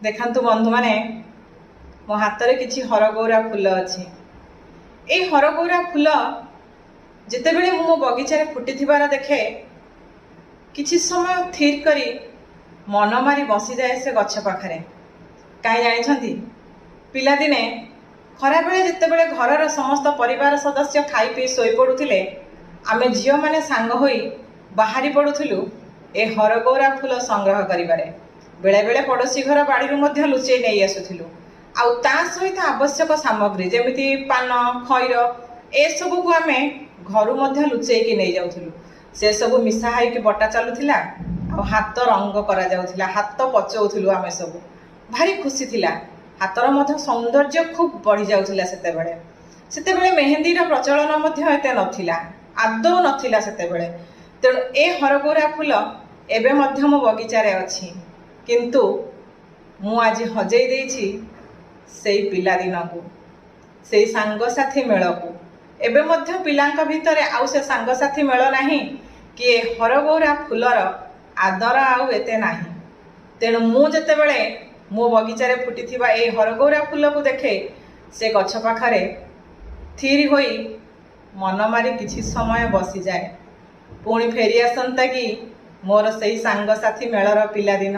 देखंतु बंधु माने मो हाथ रे किछि हरगौरा फूल अछि। ए हरगौरा फूल जितेबेले मो बगीचा रे फुटिथिबार देखे किछि समय थिर करी मन मारी बसी जाए से गछ पाखरे। काई जानिछंती पिला दिने खरा बेले जितेबेले घरर समस्त परिवार सदस्य खाई पी सोई पडुथिले आमे झियो माने सांग होई बाहरी पडुथिलु ए हरगौरा फूल संग्रह करिबारे। बेले बेले पड़ोसी घर बाड़ी मध्य लुचेई नहीं आसुथिलु। आउ ता सहित आवश्यक सामग्री जेमिति पान खैर ए सब को आमे घर मध्य लुचेई नहीं जाउथिलु। से सब मिसा हाई कि बटा चलुथिला आ हाथ रंग करा जाउथिला, हाथ पचौथिलु। आमे सब भारी खुशी थिला। हाथर मध्य सौंदर्य खूब बढ़ी जाउथिला। सेतेबेले मेहंदीर प्रचलन मध्य एते नथिला, आदौ नथिला सेतेबेले। तेणु ए हरगौरा फूल एबे मध्य मो बगीचा रे अछि, किंतु मु आज हजेई देछि सेई पिला दिन को, सेई सांगसाथी मेल को। एबे मध्य पिलांक भितरे आउ से सांगसाथी मेल नाही कि ए हरगौरा फूलर आदर आउ एते नाही। तेणु मु जेतेबेले मो बगीचा रे फुटिथिबा ए हरगौरा फूल को देखे से गछ पाखरे थिर होई मन मारी किछि समय बसी जाए। पुणी फेरी आसंता कि मोर सेई सांगसाथी मेलर पिला दिन।